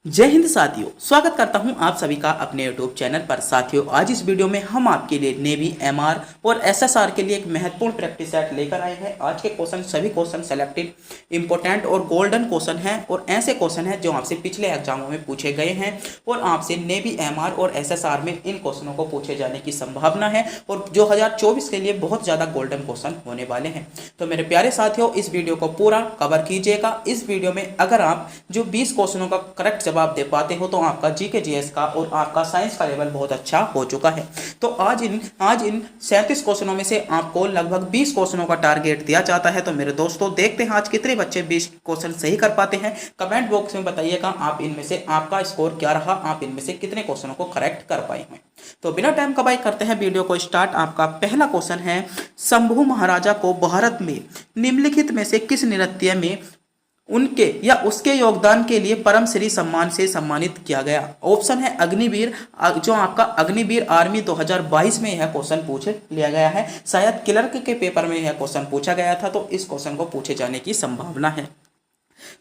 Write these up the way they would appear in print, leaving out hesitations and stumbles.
जय हिंद साथियों, स्वागत करता हूं आप सभी का अपने YouTube चैनल पर। साथियों, आज इस वीडियो में हम आपके लिए नेवी, एमआर और एसएसआर के लिए एक महत्वपूर्ण प्रैक्टिस सेट लेकर आए हैं। आज के क्वेश्चन सभी क्वेश्चन सेलेक्टेड, इंपॉर्टेंट और गोल्डन क्वेश्चन हैं और ऐसे क्वेश्चन हैं जो आपसे पिछले एग्जामों में पूछे गए हैं और आपसे नेवी, एमआर और एसएसआर में इन क्वेश्चनों को पूछे जाने की संभावना है और 2024 के लिए बहुत ज़्यादा गोल्डन क्वेश्चन होने वाले हैं। तो मेरे प्यारे साथियों, इस वीडियो को पूरा कवर कीजिएगा। इस वीडियो में अगर आप जो 20 क्वेश्चनों का करेक्ट जवाब दे पाते हो तो आपका जीके जीएस का और आपका साइंस का लेवल बहुत अच्छा हो चुका है। तो आज इन 37 क्वेश्चनों में से आपको लगभग 20 क्वेश्चनों का टारगेट दिया जाता है। तो मेरे दोस्तों, देखते हैं आज कितने बच्चे 20 क्वेश्चन सही कर पाते हैं। कमेंट बॉक्स में बताइएगा आप इनमें से आपका स्कोर क्या रहा, आप इनमें से कितने क्वेश्चनों को करेक्ट कर पाए हैं। तो बिना टाइम कमाई करते हैं वीडियो को स्टार्ट। आपका पहला क्वेश्चन है, शंभू महाराजा को भारत में निम्नलिखित में से किस नृत्य में उनके या उसके योगदान के लिए परम श्री सम्मान से सम्मानित किया गया? ऑप्शन है अग्निवीर, जो आपका अग्निवीर आर्मी 2022 में यह क्वेश्चन पूछ लिया गया है। शायद क्लर्क के पेपर में यह क्वेश्चन पूछा गया था, तो इस क्वेश्चन को पूछे जाने की संभावना है।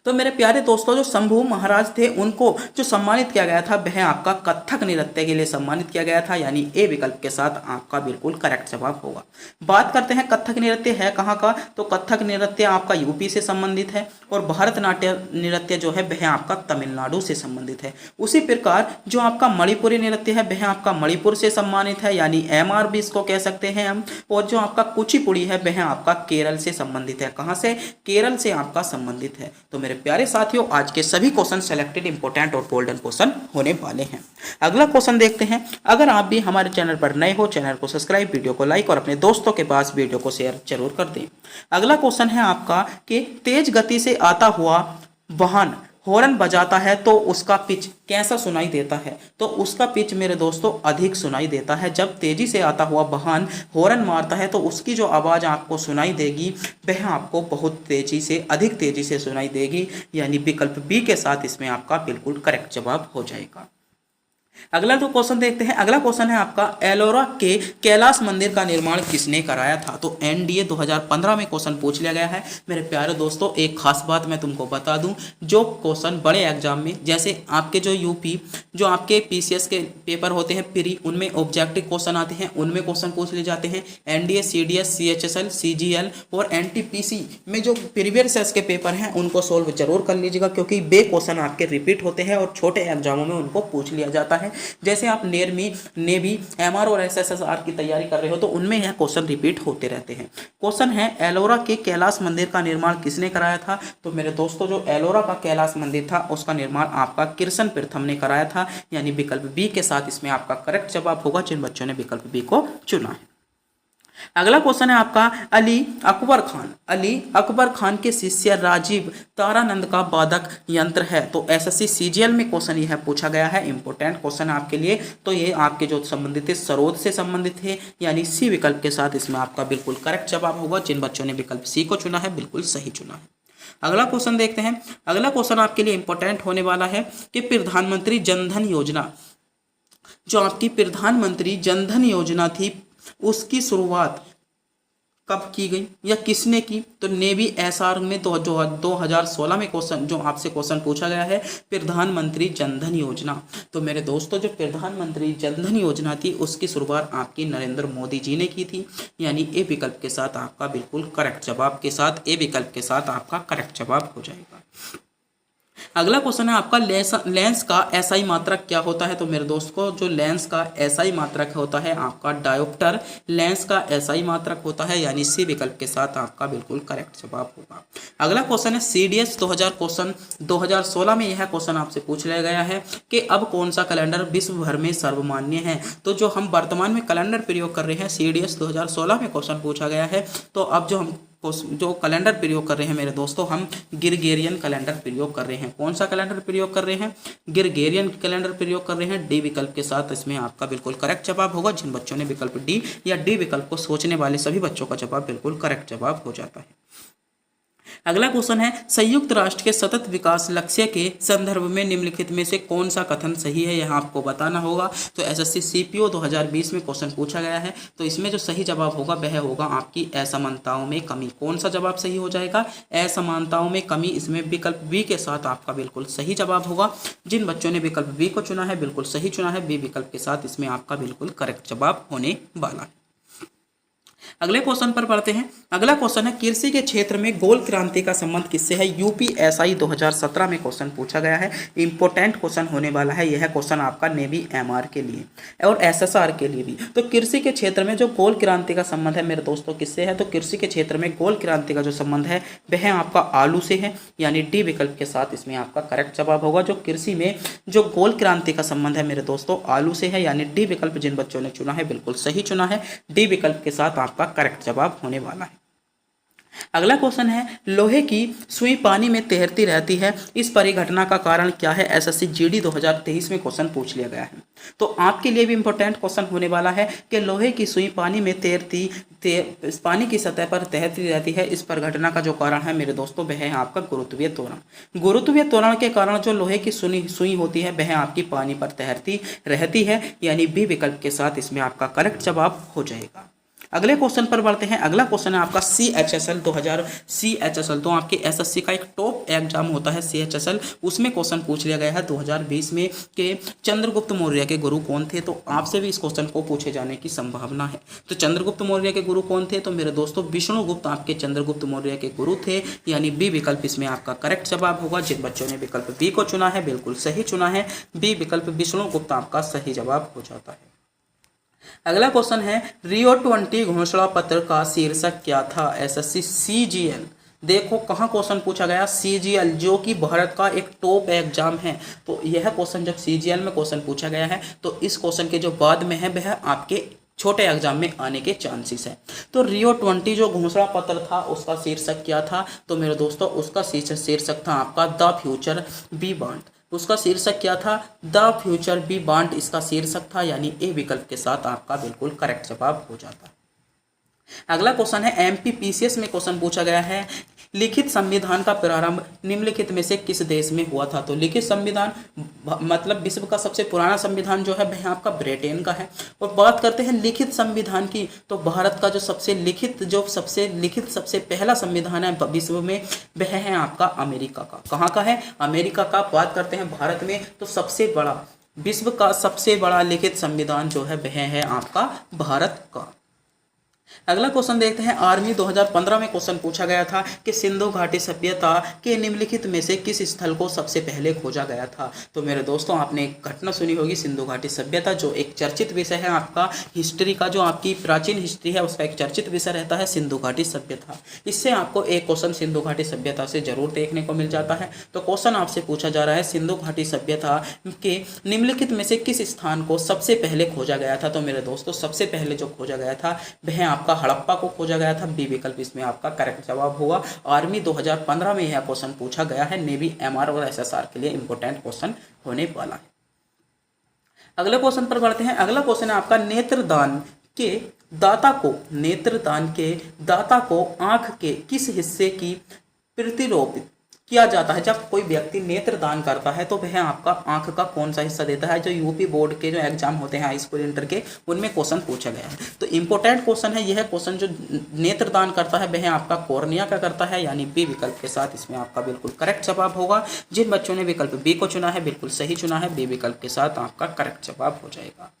तो मेरे प्यारे दोस्तों, जो शंभू महाराज थे उनको जो सम्मानित किया गया था वह आपका कथक नृत्य के लिए सम्मानित किया गया था, यानी ए विकल्प के साथ आपका बिल्कुल करेक्ट जवाब होगा। बात करते हैं कथक नृत्य है कहाँ का, तो कथक नृत्य आपका यूपी से संबंधित है और भरतनाट्यम नृत्य जो है वह आपका तमिलनाडु से संबंधित है। उसी प्रकार जो आपका मणिपुरी नृत्य है वह आपका मणिपुर से सम्मानित है, यानी एमआर भी इसको कह सकते हैं हम। और जो आपका कुचिपुड़ी है वह आपका केरल से संबंधित है। कहाँ से? केरल से आपका संबंधित है। तो मेरे प्यारे साथियों, आज के सभी क्वेश्चन सेलेक्टेड, इंपॉर्टेंट और गोल्डन क्वेश्चन होने वाले हैं। अगला क्वेश्चन देखते हैं। अगर आप भी हमारे चैनल पर नए हो, चैनल को सब्सक्राइब, वीडियो को लाइक और अपने दोस्तों के पास वीडियो को शेयर जरूर कर दें। अगला क्वेश्चन है आपका कि तेज गति से आता हुआ वाहन हॉर्न बजाता है तो उसका पिच कैसा सुनाई देता है? तो उसका पिच मेरे दोस्तों अधिक सुनाई देता है। जब तेजी से आता हुआ वाहन हॉर्न मारता है तो उसकी जो आवाज़ आपको सुनाई देगी वह आपको बहुत तेजी से, अधिक तेजी से सुनाई देगी, यानी विकल्प बी के साथ इसमें आपका बिल्कुल करेक्ट जवाब हो जाएगा। अगला जो क्वेश्चन देखते हैं, अगला क्वेश्चन है आपका, एलोरा के कैलाश मंदिर का निर्माण किसने कराया था? तो एनडीए 2015 में क्वेश्चन पूछ लिया गया है। मेरे प्यारे दोस्तों, एक खास बात मैं तुमको बता दूं, जो क्वेश्चन बड़े एग्जाम में, जैसे आपके जो यूपी, जो आपके पीसीएस के पेपर होते हैं प्री, उनमें ऑब्जेक्टिव क्वेश्चन आते हैं, उनमें क्वेश्चन पूछ लिए जाते हैं। एनडीए, सीडीएस, सीएचएसएल, सीजीएल और एनटीपीसी में जो प्रीवियस ईयर्स के पेपर हैं उनको सोल्व जरूर कर लीजिएगा, क्योंकि वे क्वेश्चन आपके रिपीट होते हैं और छोटे एग्जामों में उनको पूछ लिया जाता है। जैसे आप नेवी, एमआर और एसएसआर की तैयारी कर रहे हो तो उनमें यह क्वेश्चन रिपीट होते रहते हैं। क्वेश्चन है, एलोरा के कैलाश मंदिर का निर्माण किसने कराया था? तो मेरे दोस्तों, जो एलोरा का कैलाश मंदिर था उसका निर्माण आपका कृष्ण प्रथम ने कराया था, यानी विकल्प बी के साथ इसमें आपका करेक्ट जवाब होगा, जिन बच्चों ने विकल्प बी को चुना है। अगला क्वेश्चन है आपका, अली अकबर खान के शिष्य राजीव तारानंद का वादक यंत्र है? तो एसएससी सीजीएल में क्वेश्चन यह पूछा गया है, इंपॉर्टेंट क्वेश्चन आपके लिए। तो ये आपके जो संबंधित है सरोद से संबंधित है, यानी सी विकल्प के साथ इसमें आपका बिल्कुल करेक्ट जवाब होगा। जिन बच्चों ने विकल्प सी को चुना है बिल्कुल सही चुना है। अगला क्वेश्चन देखते हैं। अगला क्वेश्चन आपके लिए इंपॉर्टेंट होने वाला है कि प्रधानमंत्री जनधन योजना, जो आपकी प्रधानमंत्री जनधन योजना थी, उसकी शुरुआत कब की गई या किसने की? तो नेवी एसआर में 2016 में क्वेश्चन, जो आपसे क्वेश्चन पूछा गया है, प्रधानमंत्री जनधन योजना। तो मेरे दोस्तों, जो प्रधानमंत्री जनधन योजना थी उसकी शुरुआत आपकी नरेंद्र मोदी जी ने की थी, यानी ए विकल्प के साथ आपका बिल्कुल करेक्ट जवाब के साथ, ए विकल्प के साथ आपका करेक्ट जवाब हो जाएगा। अगला क्वेश्चन है आपका, लेंस का एसआई मात्रक क्या होता है? तो मेरे दोस्त को, जो लेंस का एसआई मात्रक होता है आपका डायोप्टर लेंस का एसआई मात्रक होता है, यानी सी विकल्प के साथ आपका बिल्कुल करेक्ट जवाब होगा। अगला क्वेश्चन है, सीडीएस 2016 में यह क्वेश्चन आपसे पूछ लिया गया है कि अब कौन सा कैलेंडर विश्व भर में सर्वमान्य है? तो जो हम वर्तमान में कैलेंडर प्रयोग कर रहे हैं, सीडीएस 2016 में क्वेश्चन पूछा गया है। तो अब जो कैलेंडर प्रयोग कर रहे हैं मेरे दोस्तों, हम ग्रिगोरियन कैलेंडर प्रयोग कर रहे हैं। कौन सा कैलेंडर प्रयोग कर रहे हैं? ग्रिगोरियन कैलेंडर प्रयोग कर रहे हैं। डी विकल्प के साथ इसमें आपका बिल्कुल करेक्ट जवाब होगा। जिन बच्चों ने विकल्प डी या डी विकल्प को सोचने वाले सभी बच्चों का जवाब बिल्कुल करेक्ट जवाब हो जाता है। अगला क्वेश्चन है संयुक्त राष्ट्र के सतत विकास लक्ष्य के संदर्भ में निम्नलिखित में से कौन सा कथन सही है, यह आपको बताना होगा। तो एसएससी सीपीओ 2020 में क्वेश्चन पूछा गया है। तो इसमें जो सही जवाब होगा वह होगा आपकी असमानताओं में कमी। कौन सा जवाब सही हो जाएगा? असमानताओं में कमी। इसमें विकल्प बी के साथ आपका बिल्कुल सही जवाब होगा। जिन बच्चों ने विकल्प बी को चुना है बिल्कुल सही चुना है। बी विकल्प के साथ इसमें आपका बिल्कुल करेक्ट जवाब होने वाला है। अगले क्वेश्चन पर पढ़ते हैं। अगला क्वेश्चन है कृषि के क्षेत्र में गोल क्रांति का संबंध किससे है? यूपीएसआई 2017 में क्वेश्चन पूछा गया है। इंपॉर्टेंट क्वेश्चन होने वाला है यह क्वेश्चन आपका नेवी एमआर के लिए और एसएसआर के लिए भी। तो कृषि के क्षेत्र में जो गोल क्रांति का संबंध है मेरे दोस्तों किससे है? तो कृषि के क्षेत्र में गोल क्रांति का जो संबंध है वह आपका आलू से है, यानी डी विकल्प के साथ इसमें आपका करेक्ट जवाब होगा। जो कृषि में जो गोल क्रांति का संबंध है मेरे दोस्तों आलू से है, यानी डी विकल्प जिन बच्चों ने चुना है बिल्कुल सही चुना है। डी विकल्प के साथ आपका करेक्ट जवाब होने वाला है। अगला क्वेश्चन है लोहे की सुई पानी में तैरती रहती है, इस परिघटना का कारण क्या है? एसएससी जीडी 2023 में क्वेश्चन पूछ लिया गया है। तो आपके लिए भी इंपॉर्टेंट क्वेश्चन होने वाला है कि लोहे की सुई पानी में पानी की सतह पर तैरती रहती है, इस परिघटना का जो कारण है मेरे दोस्तों वह है आपका गुरुत्वीय त्वरण। गुरुत्वीय त्वरण के कारण जो लोहे की सुई होती है वह आपकी पानी पर तैरती रहती है, यानी बी विकल्प के साथ इसमें आपका करेक्ट जवाब हो जाएगा। अगले क्वेश्चन पर बढ़ते हैं। अगला क्वेश्चन है आपका CHSL 2000 CHSL तो आपके एसएससी का एक टॉप एग्जाम होता है CHSL, उसमें क्वेश्चन पूछ लिया गया है 2020 में कि चंद्रगुप्त मौर्य के गुरु कौन थे। तो आपसे भी इस क्वेश्चन को पूछे जाने की संभावना है। तो चंद्रगुप्त मौर्य के गुरु कौन थे? तो मेरे दोस्तों विष्णुगुप्त आपके चंद्रगुप्त मौर्य के गुरु थे, यानी बी विकल्प इसमें आपका करेक्ट जवाब होगा। जिन बच्चों ने विकल्प बी को चुना है बिल्कुल सही चुना है। बी विकल्प विष्णुगुप्त आपका सही जवाब हो जाता है। अगला क्वेश्चन है रियो 20 घोषणा पत्र का शीर्षक क्या था? एसएससी CGL देखो कहाँ क्वेश्चन पूछा गया, CGL जो कि भारत का एक टॉप एग्जाम है। तो यह क्वेश्चन जब CGL में क्वेश्चन पूछा गया है तो इस क्वेश्चन के जो बाद में है वह आपके छोटे एग्जाम में आने के चांसेस है। तो रियो 20 जो घोषणा पत्र था उसका शीर्षक क्या था? तो मेरे दोस्तों उसका शीर्षक था आपका द फ्यूचर बी बॉन्ड। उसका शीर्षक क्या था? द फ्यूचर बी बॉन्ड इसका शीर्षक था, यानी ए विकल्प के साथ आपका बिल्कुल करेक्ट जवाब हो जाता है। अगला क्वेश्चन है MPPCS में क्वेश्चन पूछा गया है लिखित संविधान का प्रारंभ निम्नलिखित में से किस देश में हुआ था? तो लिखित संविधान मतलब विश्व का सबसे पुराना संविधान जो है वह आपका ब्रिटेन का है। और बात करते हैं लिखित संविधान की, तो भारत का जो सबसे लिखित सबसे पहला संविधान है विश्व में वह है आपका अमेरिका का। कहाँ का है? अमेरिका का। बात करते हैं भारत में तो सबसे बड़ा विश्व का सबसे बड़ा लिखित संविधान जो है वह है आपका भारत का। अगला क्वेश्चन देखते हैं आर्मी 2015 में क्वेश्चन पूछा गया था कि सिंधु घाटी सभ्यता के निम्नलिखित में से किस स्थल को सबसे पहले खोजा गया था? तो मेरे दोस्तों आपने एक घटना सुनी होगी सिंधु घाटी सभ्यता, जो एक चर्चित विषय है आपका हिस्ट्री का, जो आपकी प्राचीन हिस्ट्री है उसका एक चर्चित विषय रहता है सिंधु घाटी सभ्यता। इससे आपको एक क्वेश्चन सिंधु घाटी सभ्यता से जरूर देखने को मिल जाता है। तो क्वेश्चन आपसे पूछा जा रहा है सिंधु घाटी सभ्यता के निम्नलिखित में से किस स्थान को सबसे पहले खोजा गया था? तो मेरे दोस्तों सबसे पहले जो खोजा गया था वह आपका हड़प्पा को खोजा गया था। बी विकल्प इसमें आपका करेक्ट जवाब होगा। आर्मी 2015 में यह क्वेश्चन पूछा गया है। नेवी एमआर और एसएसआर के लिए इंपॉर्टेंट क्वेश्चन होने वाला है। अगले क्वेश्चन पर बढ़ते हैं। अगला क्वेश्चन है आपका नेत्रदान के दाता को आंख के किस हिस्से की प्रतिरोपित किया जाता है? जब कोई व्यक्ति नेत्र दान करता है तो वह आपका आंख का कौन सा हिस्सा देता है? जो यूपी बोर्ड के जो एग्जाम होते हैं हाई स्कूल इंटर के उनमें क्वेश्चन पूछा गया है। तो इंपॉर्टेंट क्वेश्चन है यह क्वेश्चन। जो नेत्र दान करता है वह आपका कॉर्निया का करता है, यानी बी विकल्प के साथ इसमें आपका बिल्कुल करेक्ट जवाब होगा। जिन बच्चों ने विकल्प बी को चुना है बिल्कुल सही चुना है। बी विकल्प के साथ आपका करेक्ट जवाब हो जाएगा।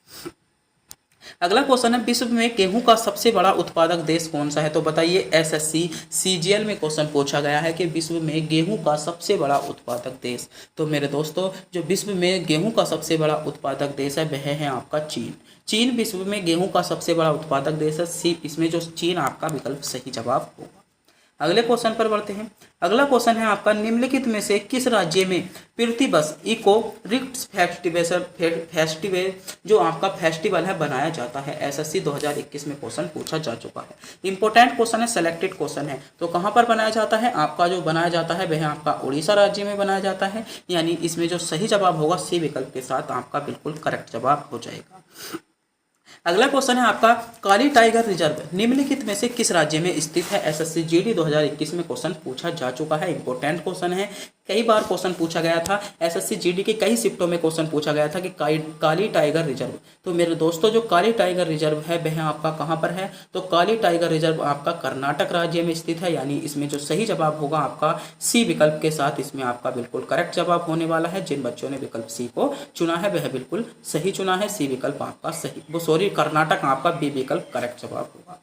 अगला क्वेश्चन है विश्व में गेहूं का सबसे बड़ा उत्पादक देश कौन सा है? तो बताइए। एसएससी CGL में क्वेश्चन पूछा गया है कि विश्व में गेहूं का सबसे बड़ा उत्पादक देश। तो मेरे दोस्तों जो विश्व में गेहूं का सबसे बड़ा उत्पादक देश है वह है आपका चीन। चीन विश्व में गेहूं का सबसे बड़ा उत्पादक देश है। इसमें जो चीन आपका विकल्प सही जवाब होगा। अगले क्वेश्चन पर बढ़ते हैं। अगला क्वेश्चन है आपका निम्नलिखित में से किस राज्य में प्रतिवर्ष इको रिक्ट फेस्टिवल जो आपका फेस्टिवल है बनाया जाता है? एसएससी 2021 में क्वेश्चन पूछा जा चुका है। इंपॉर्टेंट क्वेश्चन है, सेलेक्टेड क्वेश्चन है। तो कहाँ पर बनाया जाता है? आपका जो बनाया जाता है वह आपका उड़ीसा राज्य में बनाया जाता है, यानी इसमें जो सही जवाब होगा सी विकल्प के साथ आपका बिल्कुल करेक्ट जवाब हो जाएगा। अगला क्वेश्चन है आपका, काली टाइगर रिजर्व निम्नलिखित में से किस राज्य में स्थित है? एसएससी जीडी 2021 में क्वेश्चन पूछा जा चुका है, इंपॉर्टेंट क्वेश्चन है, कई बार क्वेश्चन पूछा गया था। एसएससी जीडी के कई शिफ्टों में क्वेश्चन पूछा गया था कि काली टाइगर रिजर्व। तो मेरे दोस्तों जो काली टाइगर रिजर्व है वह आपका कहाँ पर है? तो काली टाइगर रिजर्व आपका कर्नाटक राज्य में स्थित है, यानी इसमें जो सही जवाब होगा आपका सी विकल्प के साथ इसमें आपका बिल्कुल करेक्ट जवाब होने वाला है। जिन बच्चों ने विकल्प सी को चुना है वह बिल्कुल सही चुना है, सी विकल्प आपका सही, वो सॉरी कर्नाटक आपका बी विकल्प करेक्ट जवाब होगा।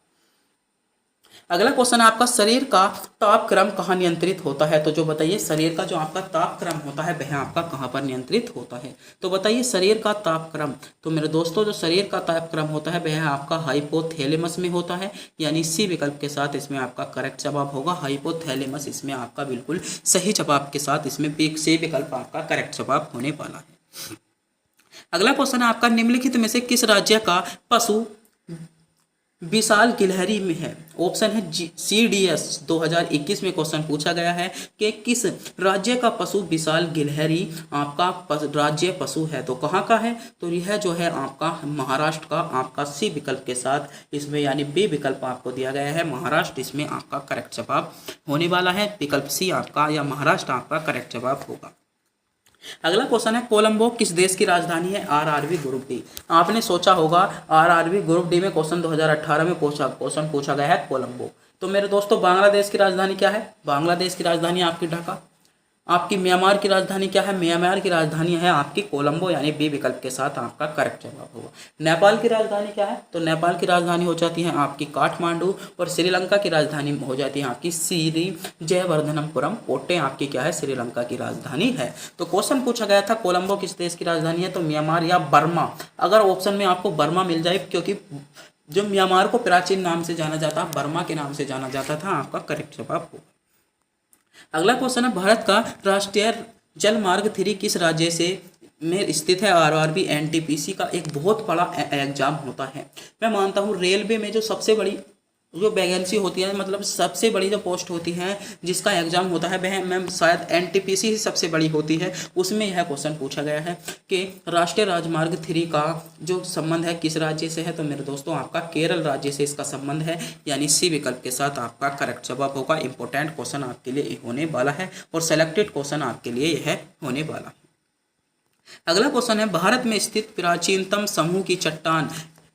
अगला क्वेश्चन है आपका, शरीर का तापक्रम कहाँ नियंत्रित होता है? तो जो बताइए शरीर का जो आपका तापक्रम होता है वह आपका कहाँ पर नियंत्रित होता है? तो बताइए शरीर का तापक्रम। तो मेरे दोस्तों जो शरीर का तापक्रम होता है वह आपका हाइपोथैलेमस में होता है, यानी सी विकल्प के साथ इसमें आपका करेक्ट जवाब होगा हाइपोथैलेमस, इसमें आपका बिल्कुल सही जवाब के साथ इसमें सी विकल्प आपका करेक्ट जवाब होने वाला है। अगला क्वेश्चन है आपका, निम्नलिखित में से किस राज्य का पशु विशाल गिलहरी में है? ऑप्शन है CDS 2021 में क्वेश्चन पूछा गया है कि किस राज्य का पशु विशाल गिलहरी आपका राज्य पशु है? तो कहाँ का है? तो यह जो है आपका महाराष्ट्र का आपका सी विकल्प के साथ इसमें यानी बी विकल्प आपको दिया गया है महाराष्ट्र, इसमें आपका करेक्ट जवाब होने वाला है। विकल्प सी आपका या महाराष्ट्र आपका करेक्ट जवाब होगा। अगला क्वेश्चन है, कोलंबो किस देश की राजधानी है? RRB group D. आपने सोचा होगा RRB ग्रुप डी में क्वेश्चन 2018 में क्वेश्चन पूछा गया है कोलंबो। तो मेरे दोस्तों बांग्लादेश की राजधानी क्या है? बांग्लादेश की राजधानी आपकी ढाका। आपकी म्यांमार की राजधानी क्या है? म्यांमार की राजधानी है आपकी कोलंबो, यानी बी विकल्प के साथ आपका करेक्ट जवाब होगा। नेपाल की राजधानी क्या है? तो नेपाल की राजधानी हो जाती है आपकी काठमांडू, और श्रीलंका की राजधानी हो जाती है आपकी श्री जयवर्धनपुरम कोट्टे आपकी क्या है? श्रीलंका की राजधानी है। तो क्वेश्चन पूछा गया था कोलंबो किस देश की राजधानी है? तो म्यांमार या बर्मा। अगर ऑप्शन में आपको बर्मा मिल जाए, क्योंकि जो म्यांमार को प्राचीन नाम से जाना जाता, बर्मा के नाम से जाना जाता था, आपका करेक्ट जवाब होगा। अगला क्वेश्चन है, भारत का राष्ट्रीय जल मार्ग 3 किस राज्य से में स्थित है? RRB NTPC का एक बहुत बड़ा एग्जाम होता है। मैं मानता हूँ रेलवे में जो सबसे बड़ी जो वैकेंसी होती है, मतलब सबसे बड़ी जो पोस्ट होती है जिसका एग्जाम होता है वह मैम शायद NTPC ही सबसे बड़ी होती है। उसमें यह क्वेश्चन पूछा गया है कि राष्ट्रीय राजमार्ग 3 का जो संबंध है किस राज्य से है? तो मेरे दोस्तों आपका केरल राज्य से इसका संबंध है, यानी सी विकल्प के साथ आपका करेक्ट जवाब होगा। इंपॉर्टेंट क्वेश्चन आपके लिए होने वाला है और सेलेक्टेड क्वेश्चन आपके लिए यह होने वाला है। अगला क्वेश्चन है, भारत में स्थित प्राचीनतम समूह की चट्टान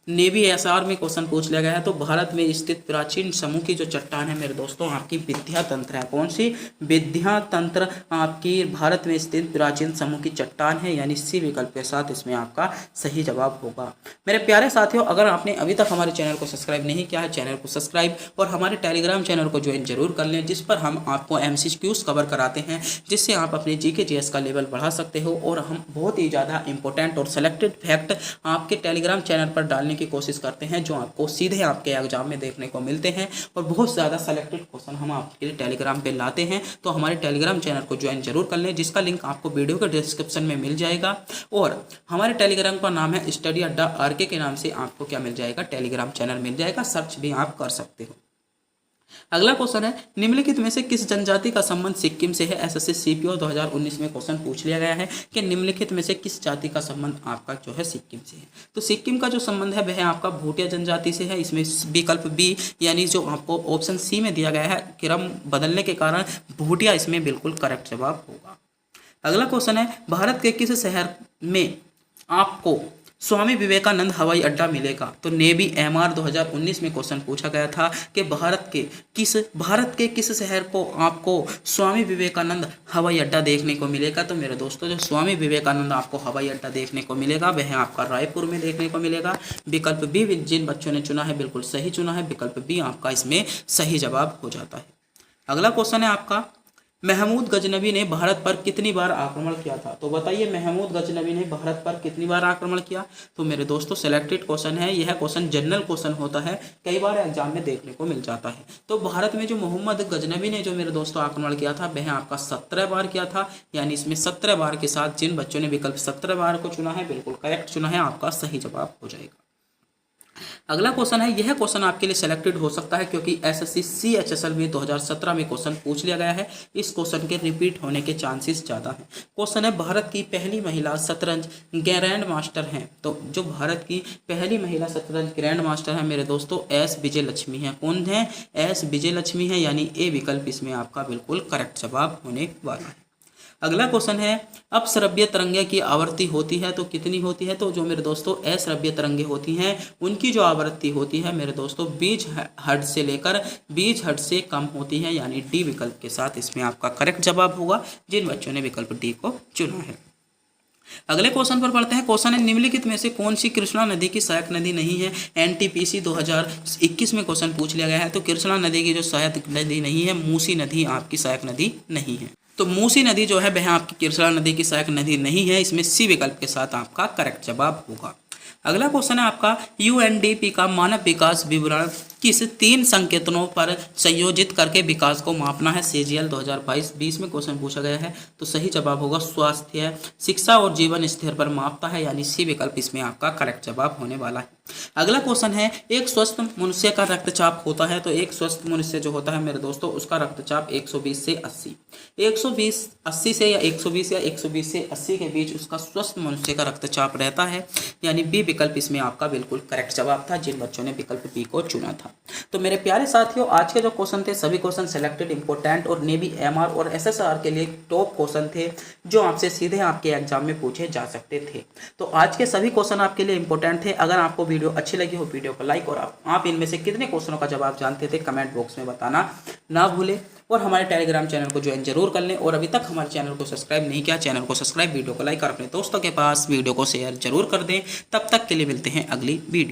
नेवी SR में क्वेश्चन पूछ लिया गया है। तो भारत में स्थित प्राचीन समूह की जो चट्टान है मेरे दोस्तों आपकी विद्या तंत्र है। कौन सी? विद्या तंत्र आपकी भारत में स्थित प्राचीन समूह की चट्टान है, यानी सी विकल्प के साथ इसमें आपका सही जवाब होगा। मेरे प्यारे साथियों, अगर आपने अभी तक हमारे चैनल को सब्सक्राइब नहीं किया है, चैनल को सब्सक्राइब और हमारे टेलीग्राम चैनल को ज्वाइन जरूर कर लें, जिस पर हम आपको MCQs कवर कराते हैं, जिससे आप अपने GK GS का लेवल बढ़ा सकते हो। और हम बहुत ही ज़्यादा इंपॉर्टेंट और सेलेक्टेड फैक्ट आपके टेलीग्राम चैनल पर डालने की कोशिश करते हैं, जो आपको सीधे आपके एग्जाम में देखने को मिलते हैं। और बहुत ज़्यादा सेलेक्टेड क्वेश्चन हम आपके लिए टेलीग्राम पे लाते हैं। तो हमारे टेलीग्राम चैनल को ज्वाइन जरूर कर लें, जिसका लिंक आपको वीडियो के डिस्क्रिप्शन में मिल जाएगा। और हमारे टेलीग्राम का नाम है स्टडी अड्डा RK के नाम से आपको क्या मिल जाएगा? टेलीग्राम चैनल मिल जाएगा, सर्च भी आप कर सकते हो। अगला क्वेश्चन है, निम्नलिखित में से किस जनजाति का संबंध सिक्किम से है? SSC CPO 2019 में क्वेश्चन पूछ लिया गया है कि निम्नलिखित में से किस जाति का संबंध आपका जो है सिक्किम से है? तो सिक्किम का जो संबंध है वह आपका भूटिया जनजाति से है। इसमें विकल्प बी यानी जो आपको ऑप्शन सी में दिया गया है, क्रम बदलने के कारण भूटिया इसमें बिल्कुल करेक्ट जवाब होगा। अगला क्वेश्चन है, भारत के किस शहर में आपको स्वामी विवेकानंद हवाई अड्डा मिलेगा? तो नेवी MR 2019 में क्वेश्चन पूछा गया था कि भारत के किस शहर को आपको स्वामी विवेकानंद हवाई अड्डा देखने को मिलेगा? तो मेरे दोस्तों जो स्वामी विवेकानंद आपको हवाई अड्डा देखने को मिलेगा वह आपका रायपुर में देखने को मिलेगा। विकल्प बी जिन बच्चों ने चुना है बिल्कुल सही चुना है, विकल्प बी आपका इसमें सही जवाब हो जाता है। अगला क्वेश्चन है आपका, महमूद गजनबी ने भारत पर कितनी बार आक्रमण किया था? तो बताइए महमूद गजनबी ने भारत पर कितनी बार आक्रमण किया? तो मेरे दोस्तों सेलेक्टेड क्वेश्चन है, यह क्वेश्चन जनरल क्वेश्चन होता है, कई बार एग्जाम में देखने को मिल जाता है। तो भारत में जो मोहम्मद गजनबी ने जो मेरे दोस्तों आक्रमण किया था वह आपका 17 बार किया था, यानी इसमें 17 बार के साथ जिन बच्चों ने विकल्प 17 बार को चुना है बिल्कुल करेक्ट चुना है, आपका सही जवाब हो जाएगा। अगला क्वेश्चन है, यह क्वेश्चन आपके लिए सेलेक्टेड हो सकता है क्योंकि एसएससी CHSL में 2017 में क्वेश्चन पूछ लिया गया है। इस क्वेश्चन के रिपीट होने के चांसेस ज़्यादा हैं। क्वेश्चन है, भारत की पहली महिला शतरंज ग्रैंड मास्टर हैं। तो जो भारत की पहली महिला शतरंज ग्रैंड मास्टर है मेरे दोस्तों, एस विजय लक्ष्मी है। कौन है? एस विजय लक्ष्मी है, यानी ए विकल्प इसमें आपका बिल्कुल करेक्ट जवाब होने वाला है। अगला क्वेश्चन है, अपश्रव्य तरंगे की आवृत्ति होती है तो कितनी होती है? तो जो मेरे दोस्तों अश्रव्य तरंगे होती हैं उनकी जो आवृत्ति होती है मेरे दोस्तों 20 हर्ट्ज से लेकर 20 हर्ट्ज से कम होती है, यानी डी विकल्प के साथ इसमें आपका करेक्ट जवाब होगा जिन बच्चों ने विकल्प डी को चुना है। अगले क्वेश्चन पर पढ़ते हैं। क्वेश्चन है, निम्नलिखित में से कौन सी कृष्णा नदी की सहायक नदी नहीं है? NTPC 2021 में क्वेश्चन पूछ लिया गया है। तो कृष्णा नदी की जो सहायक नदी नहीं है, मूसी नदी आपकी सहायक नदी नहीं है। तो मूसी नदी जो है वह आपकी कृष्णा नदी की सहायक नदी नहीं है। इसमें सी विकल्प के साथ आपका करेक्ट जवाब होगा। अगला क्वेश्चन है आपका, UNDP का मानव विकास विवरण किस 3 संकेतनों पर संयोजित करके विकास को मापना है? CGL 2022 में क्वेश्चन पूछा गया है। तो सही जवाब होगा स्वास्थ्य, शिक्षा और जीवन स्तर पर मापता है, यानी सी विकल्प इसमें आपका करेक्ट जवाब होने वाला है। अगला क्वेश्चन है, एक स्वस्थ मनुष्य का रक्तचाप होता है। तो एक स्वस्थ मनुष्य जो होता है मेरे दोस्तों उसका रक्तचाप 120 से 80 120 से या 120 से 80 के बीच उसका स्वस्थ मनुष्य का रक्तचाप रहता है, यानी बी विकल्प इसमें आपका बिल्कुल करेक्ट जवाब था जिन बच्चों ने विकल्प बी को चुना था। तो मेरे प्यारे साथियों, आज के जो क्वेश्चन थे सभी क्वेश्चन सेलेक्टेड इंपॉर्टेंट और नेवी MR और SSR के लिए टॉप क्वेश्चन थे जो आपसे सीधे आपके एग्जाम में पूछे जा सकते थे। तो आज के सभी क्वेश्चन आपके लिए इंपॉर्टेंट थे। अगर आपको वीडियो अच्छी लगी हो वीडियो को लाइक, और आप इनमें से कितने क्वेश्चनों का जवाब जानते थे कमेंट बॉक्स में बताना ना भूलें, और हमारे टेलीग्राम चैनल को ज्वाइन जरूर कर लें। और अभी तक हमारे चैनल को सब्सक्राइब नहीं किया, चैनल को सब्सक्राइब, वीडियो को लाइक और अपने दोस्तों के पास वीडियो को शेयर जरूर कर दें। तब तक के लिए मिलते हैं अगली वीडियो।